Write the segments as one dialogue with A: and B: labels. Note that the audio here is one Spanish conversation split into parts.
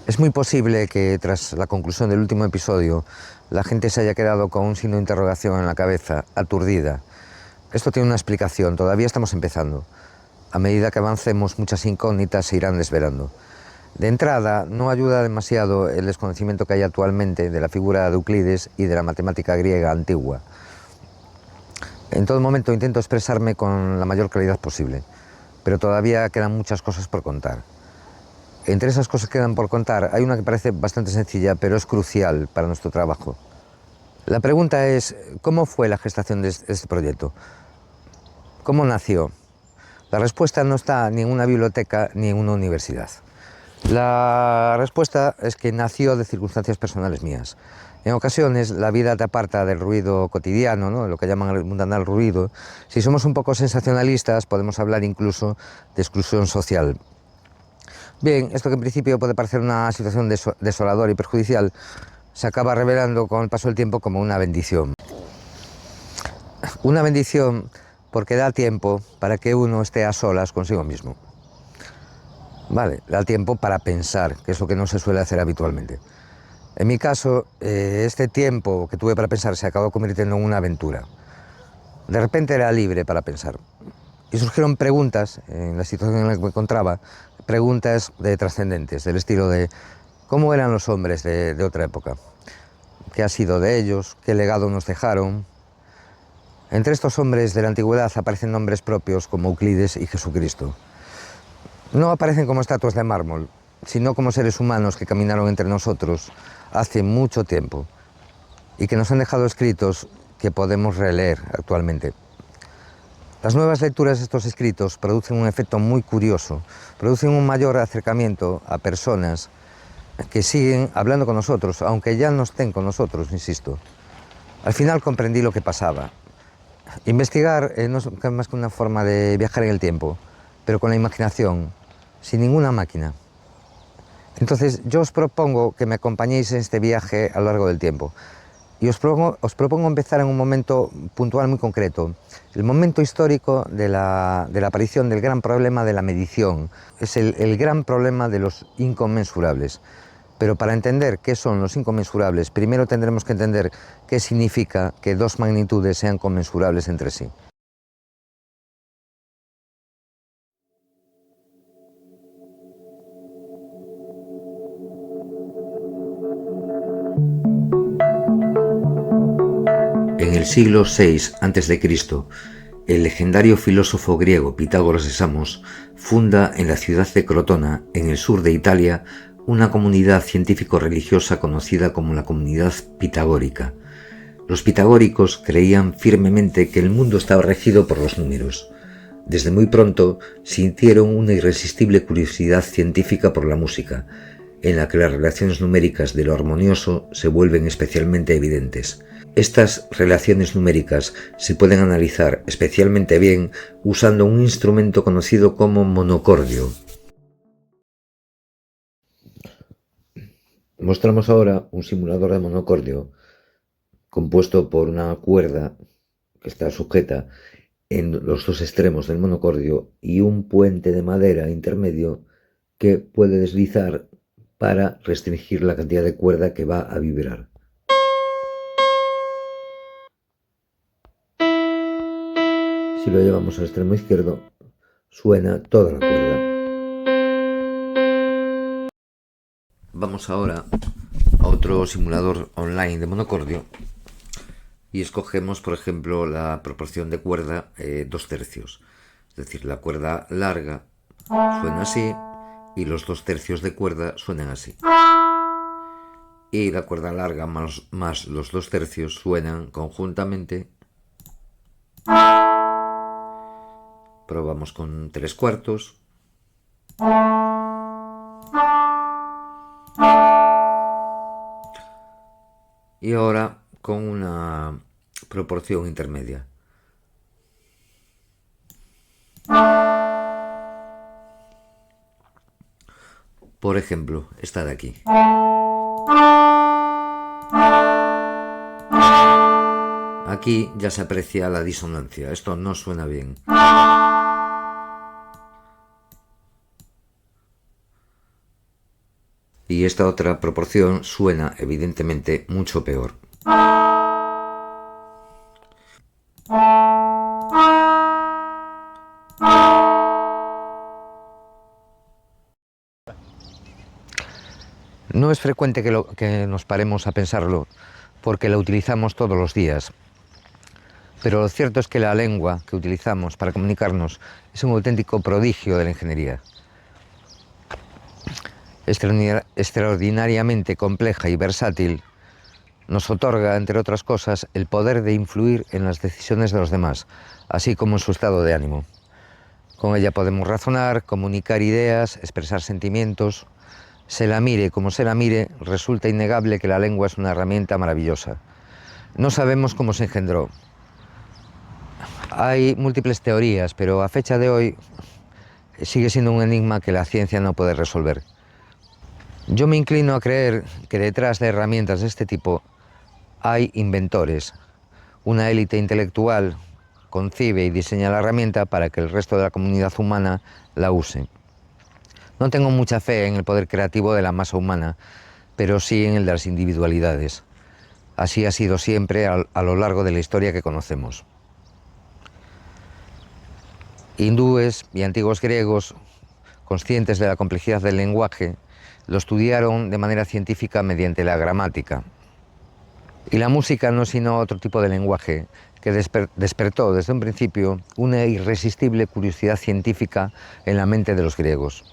A: Es muy posible que tras la conclusión del último episodio la gente se haya quedado con un signo de interrogación en la cabeza, aturdida. Esto tiene una explicación, todavía estamos empezando. A medida que avancemos, muchas incógnitas se irán desvelando. De entrada, no ayuda demasiado el desconocimiento que hay actualmente de la figura de Euclides y de la matemática griega antigua. En todo momento intento expresarme con la mayor claridad posible, pero todavía quedan muchas cosas por contar. Entre esas cosas que quedan por contar, hay una que parece bastante sencilla, pero es crucial para nuestro trabajo. La pregunta es, ¿cómo fue la gestación de este proyecto? ¿Cómo nació? La respuesta no está ni en una biblioteca ni en una universidad. La respuesta es que nació de circunstancias personales mías. En ocasiones la vida te aparta del ruido cotidiano, ¿no? Lo que llaman el mundanal ruido. Si somos un poco sensacionalistas, podemos hablar incluso de exclusión social. Bien, esto que en principio puede parecer una situación desoladora y perjudicial, se acaba revelando con el paso del tiempo como una bendición. Una bendición porque da tiempo para que uno esté a solas consigo mismo. Vale, da tiempo para pensar, que es lo que no se suele hacer habitualmente. En mi caso, este tiempo que tuve para pensar se acabó convirtiendo en una aventura. De repente era libre para pensar. Y surgieron preguntas, en la situación en la que me encontraba, preguntas trascendentes, del estilo de ¿cómo eran los hombres de otra época? ¿Qué ha sido de ellos? ¿Qué legado nos dejaron? Entre estos hombres de la antigüedad aparecen nombres propios como Euclides y Jesucristo. No aparecen como estatuas de mármol, sino como seres humanos que caminaron entre nosotros hace mucho tiempo y que nos han dejado escritos que podemos releer actualmente. Las nuevas lecturas de estos escritos producen un efecto muy curioso, producen un mayor acercamiento a personas que siguen hablando con nosotros, aunque ya no estén con nosotros, insisto. Al final comprendí lo que pasaba. Investigar no es más que una forma de viajar en el tiempo, pero con la imaginación, sin ninguna máquina. Entonces yo os propongo que me acompañéis en este viaje a lo largo del tiempo. Y os propongo empezar en un momento puntual muy concreto, el momento histórico de la aparición del gran problema de la medición. Es el gran problema de los inconmensurables. Pero para entender qué son los inconmensurables, primero tendremos que entender qué significa que dos magnitudes sean conmensurables entre sí. En el siglo VI a.C., el legendario filósofo griego Pitágoras de Samos funda en la ciudad de Crotona, en el sur de Italia, una comunidad científico-religiosa conocida como la comunidad pitagórica. Los pitagóricos creían firmemente que el mundo estaba regido por los números. Desde muy pronto sintieron una irresistible curiosidad científica por la música, en la que las relaciones numéricas de lo armonioso se vuelven especialmente evidentes. Estas relaciones numéricas se pueden analizar especialmente bien usando un instrumento conocido como monocordio. Mostramos ahora un simulador de monocordio compuesto por una cuerda que está sujeta en los dos extremos del monocordio y un puente de madera intermedio que puede deslizar para restringir la cantidad de cuerda que va a vibrar. Si lo llevamos al extremo izquierdo, suena toda la cuerda. Vamos ahora a otro simulador online de monocordio y escogemos, por ejemplo, la proporción de cuerda 2/3. Es decir, la cuerda larga suena así y los 2/3 de cuerda suenan así. Y la cuerda larga más los 2/3 suenan conjuntamente. Probamos con 3/4. Y ahora con una proporción intermedia. Por ejemplo, esta de aquí. Aquí ya se aprecia la disonancia. Esto no suena bien. y esta otra proporción suena evidentemente mucho peor. No es frecuente que nos paremos a pensarlo, porque la utilizamos todos los días. Pero lo cierto es que la lengua que utilizamos para comunicarnos es un auténtico prodigio de la ingeniería. Extraordinariamente compleja y versátil, nos otorga, entre otras cosas, el poder de influir en las decisiones de los demás, así como en su estado de ánimo. Con ella podemos razonar, comunicar ideas, expresar sentimientos. Se la mire como se la mire, resulta innegable que la lengua es una herramienta maravillosa. No sabemos cómo se engendró. Hay múltiples teorías, pero a fecha de hoy sigue siendo un enigma que la ciencia no puede resolver. Yo me inclino a creer que detrás de herramientas de este tipo hay inventores. Una élite intelectual concibe y diseña la herramienta para que el resto de la comunidad humana la use. No tengo mucha fe en el poder creativo de la masa humana, pero sí en el de las individualidades. Así ha sido siempre a lo largo de la historia que conocemos. Hindúes y antiguos griegos, conscientes de la complejidad del lenguaje, lo estudiaron de manera científica mediante la gramática. Y la música no es sino otro tipo de lenguaje que despertó desde un principio una irresistible curiosidad científica en la mente de los griegos.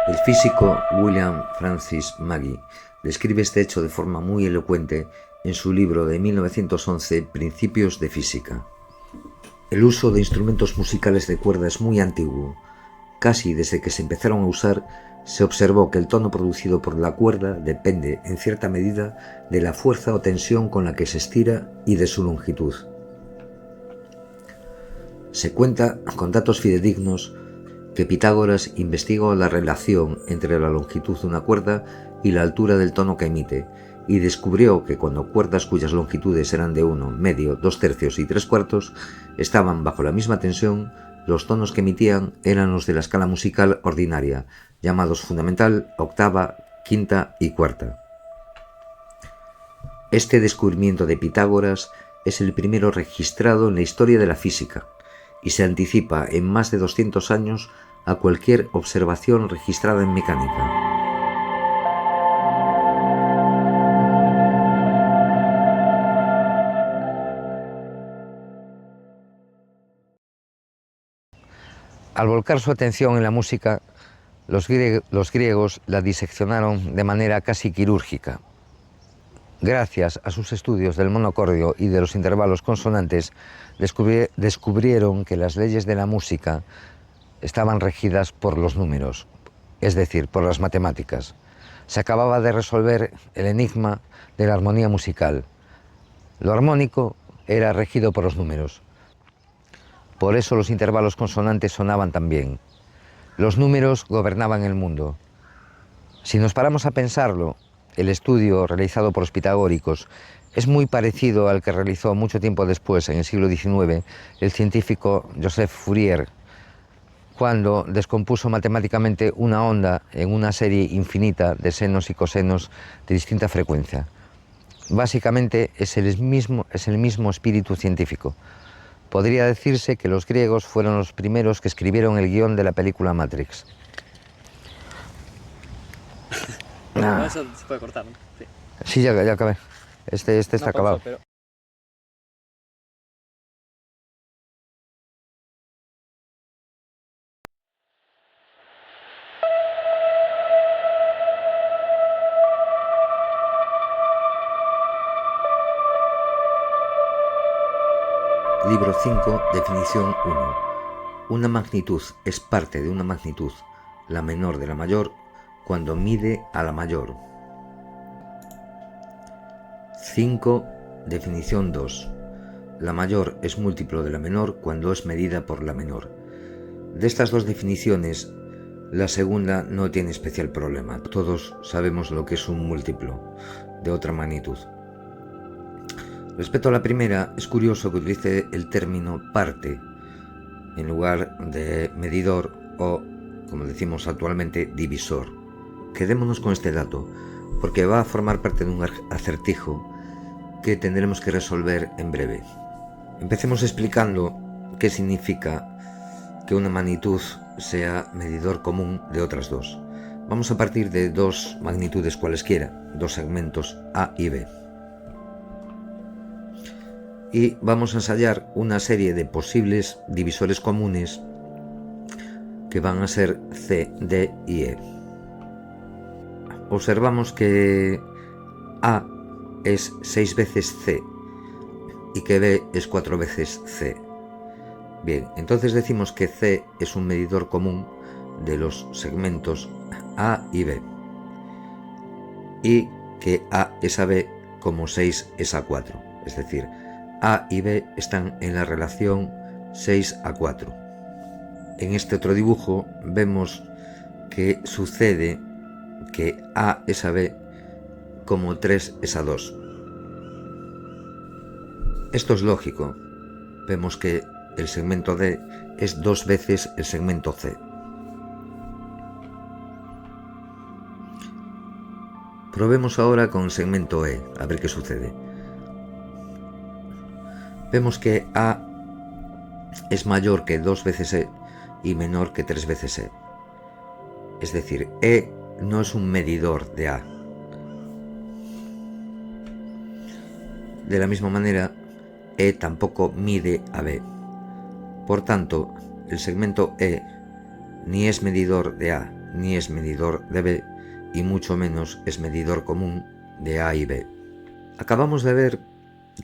A: El físico William Francis Magee describe este hecho de forma muy elocuente en su libro de 1911, Principios de Física. El uso de instrumentos musicales de cuerda es muy antiguo. Casi desde que se empezaron a usar, se observó que el tono producido por la cuerda depende, en cierta medida, de la fuerza o tensión con la que se estira y de su longitud. Se cuenta, con datos fidedignos, que Pitágoras investigó la relación entre la longitud de una cuerda y la altura del tono que emite, y descubrió que cuando cuerdas cuyas longitudes eran de 1, medio, 2 tercios y 3 cuartos estaban bajo la misma tensión, los tonos que emitían eran los de la escala musical ordinaria, llamados fundamental, octava, quinta y cuarta. Este descubrimiento de Pitágoras es el primero registrado en la historia de la física, y se anticipa en más de 200 años a cualquier observación registrada en mecánica. Al volcar su atención en la música, los griegos la diseccionaron de manera casi quirúrgica. Gracias a sus estudios del monocordio y de los intervalos consonantes, descubrieron que las leyes de la música estaban regidas por los números, es decir, por las matemáticas. Se acababa de resolver el enigma de la armonía musical. Lo armónico era regido por los números. Por eso los intervalos consonantes sonaban tan bien. Los números gobernaban el mundo. Si nos paramos a pensarlo, el estudio realizado por los pitagóricos es muy parecido al que realizó mucho tiempo después, en el siglo XIX, el científico Joseph Fourier, cuando descompuso matemáticamente una onda en una serie infinita de senos y cosenos de distinta frecuencia. Básicamente es el mismo espíritu científico. Podría decirse que los griegos fueron los primeros que escribieron el guión de la película Matrix.
B: No, eso se puede cortar, ¿no? Sí,
A: Sí, ya acabé. Este está
B: no por
A: acabado.
B: eso, pero...
A: Libro 5, definición 1. Una magnitud es parte de una magnitud, la menor de la mayor, cuando mide a la mayor. 5, definición 2. La mayor es múltiplo de la menor cuando es medida por la menor. De estas dos definiciones, la segunda no tiene especial problema. Todos sabemos lo que es un múltiplo de otra magnitud. Respecto a la primera, es curioso que utilice el término parte. en lugar de medidor o, como decimos actualmente, divisor. Quedémonos con este dato, porque va a formar parte de un acertijo que tendremos que resolver en breve. Empecemos explicando qué significa que una magnitud sea medidor común de otras dos. Vamos a partir de dos magnitudes cualesquiera, dos segmentos A y B. Y vamos a ensayar una serie de posibles divisores comunes que van a ser C, D y E. Observamos que A es 6 veces C y que B es 4 veces C. Bien, entonces decimos que C es un medidor común de los segmentos A y B y que A es a B como 6 es a 4, es decir, A y B están en la relación 6 a 4. En este otro dibujo vemos que sucede que A es a B como 3 es a 2. Esto es lógico. Vemos que el segmento D es 2 veces el segmento C. Probemos ahora con el segmento E, a ver qué sucede. Vemos que A es mayor que 2 veces E y menor que 3 veces E. Es decir, E no es un medidor de A. De la misma manera, E tampoco mide a B. Por tanto, el segmento E ni es medidor de A ni es medidor de B y mucho menos es medidor común de A y B. Acabamos de ver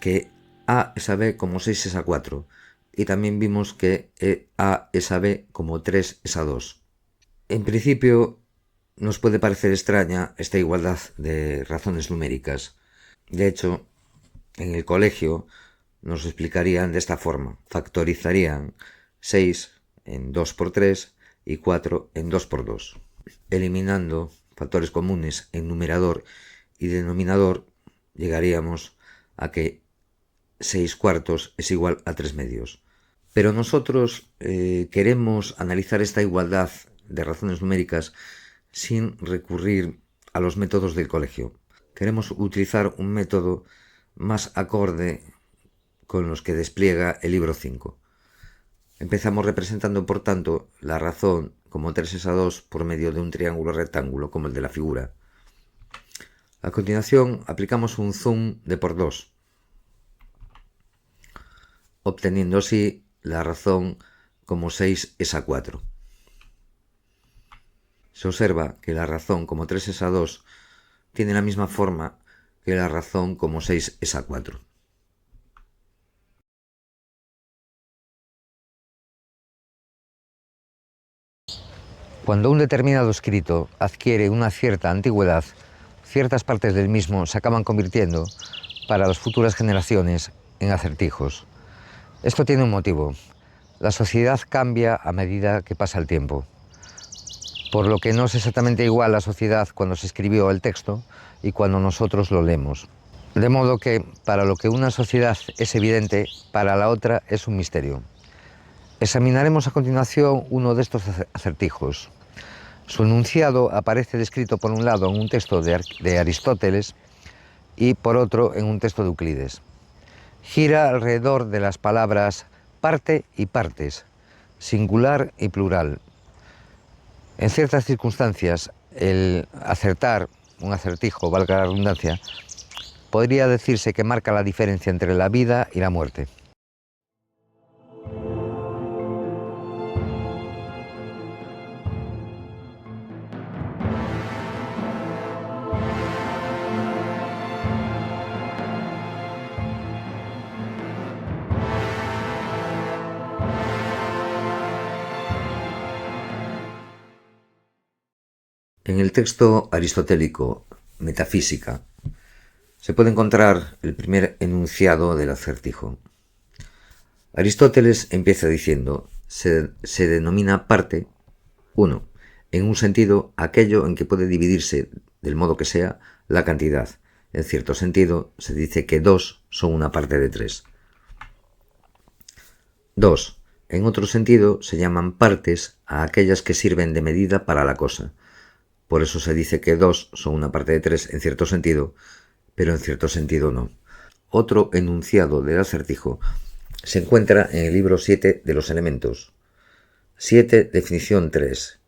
A: que A es a B como 6 es a 4 y también vimos que A es a B como 3 es a 2. En principio nos puede parecer extraña esta igualdad de razones numéricas. De hecho, en el colegio nos explicarían de esta forma. Factorizarían 6 en 2 por 3 y 4 en 2 por 2. Eliminando factores comunes en numerador y denominador, llegaríamos a que 6 cuartos es igual a 3 medios. Pero nosotros queremos analizar esta igualdad de razones numéricas sin recurrir a los métodos del colegio. Queremos utilizar un método más acorde con los que despliega el libro 5. Empezamos representando, por tanto, la razón como 3 es a 2 por medio de un triángulo rectángulo, como el de la figura. A continuación, aplicamos un zoom de por 2, obteniendo así la razón como 6 es a 4. Se observa que la razón como 3 es a 2 tiene la misma forma que la razón como 6 es a 4. Cuando un determinado escrito adquiere una cierta antigüedad, ciertas partes del mismo se acaban convirtiendo, para las futuras generaciones, en acertijos. Esto tiene un motivo. La sociedad cambia a medida que pasa el tiempo, por lo que no es exactamente igual la sociedad cuando se escribió el texto y cuando nosotros lo leemos. De modo que, para lo que una sociedad es evidente, para la otra es un misterio. Examinaremos a continuación uno de estos acertijos. Su enunciado aparece descrito por un lado en un texto de Aristóteles y por otro en un texto de Euclides. Gira alrededor de las palabras parte y partes, singular y plural. En ciertas circunstancias, el acertar un acertijo, valga la redundancia, podría decirse que marca la diferencia entre la vida y la muerte. En el texto aristotélico Metafísica se puede encontrar el primer enunciado del acertijo. Aristóteles empieza diciendo: se denomina parte, 1, en un sentido aquello en que puede dividirse, del modo que sea, la cantidad. En cierto sentido, se dice que 2 son una parte de 3. 2. En otro sentido, se llaman partes a aquellas que sirven de medida para la cosa. Por eso se dice que 2 son una parte de 3 en cierto sentido, pero en cierto sentido no. Otro enunciado del acertijo se encuentra en el libro 7 de los elementos. 7, definición 3.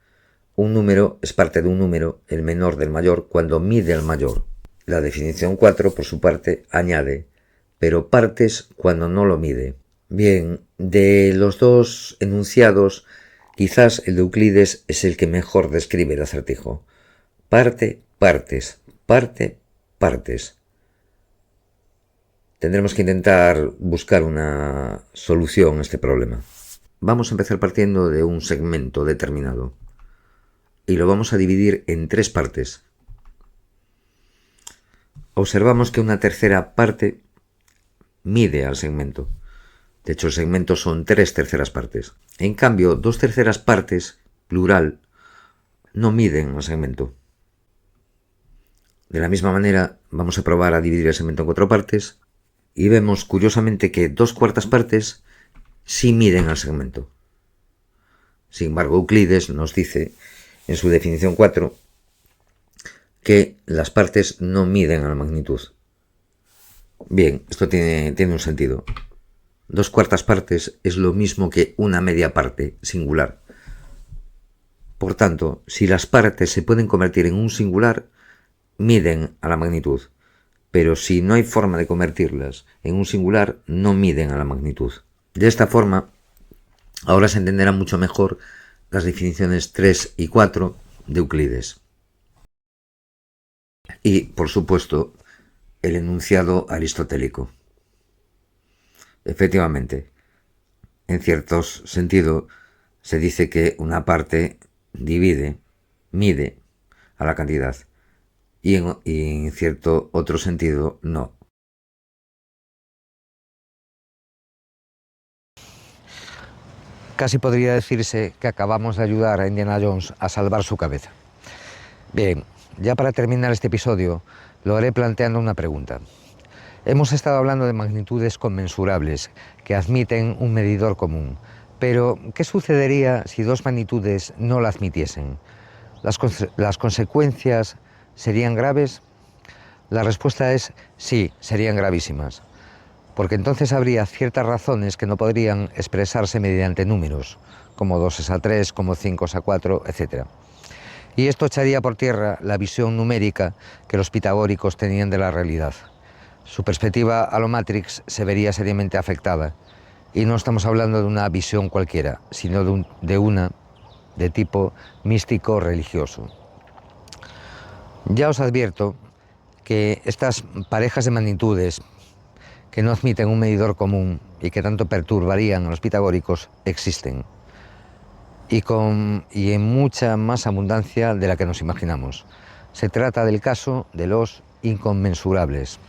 A: Un número es parte de un número, el menor del mayor, cuando mide al mayor. La definición 4, por su parte, añade, pero partes cuando no lo mide. Bien, de los dos enunciados, quizás el de Euclides es el que mejor describe el acertijo. Parte, partes, parte, partes. Tendremos que intentar buscar una solución a este problema. Vamos a empezar partiendo de un segmento determinado y lo vamos a dividir en 3 partes. Observamos que una tercera parte mide al segmento. De hecho, el segmento son 3 terceras partes. En cambio, 2 terceras partes, plural, no miden al segmento. De la misma manera, vamos a probar a dividir el segmento en 4 partes y vemos curiosamente que 2 cuartas partes sí miden al segmento. Sin embargo, Euclides nos dice en su definición 4 que las partes no miden a la magnitud. Bien, esto tiene un sentido. 2 cuartas partes es lo mismo que una media parte singular. Por tanto, si las partes se pueden convertir en un singular, miden a la magnitud. Pero si no hay forma de convertirlas en un singular, no miden a la magnitud. De esta forma, ahora se entenderán mucho mejor las definiciones 3 y 4 de Euclides. Y, por supuesto, el enunciado aristotélico. Efectivamente, en cierto sentido, se dice que una parte mide a la cantidad, y en cierto otro sentido, no. Casi podría decirse que acabamos de ayudar a Indiana Jones a salvar su cabeza. Bien, ya para terminar este episodio, lo haré planteando una pregunta. Hemos estado hablando de magnitudes conmensurables que admiten un medidor común, pero ¿qué sucedería si 2 magnitudes no la admitiesen? ¿Las consecuencias serían graves? La respuesta es sí, serían gravísimas, porque entonces habría ciertas razones que no podrían expresarse mediante números, como 2 es a 3, como 5 es a 4, etc. Y esto echaría por tierra la visión numérica que los pitagóricos tenían de la realidad. Su perspectiva a lo Matrix se vería seriamente afectada, y no estamos hablando de una visión cualquiera, sino de una de tipo místico religioso. Ya os advierto que estas parejas de magnitudes que no admiten un medidor común y que tanto perturbarían a los pitagóricos existen, y en mucha más abundancia de la que nos imaginamos. Se trata del caso de los inconmensurables.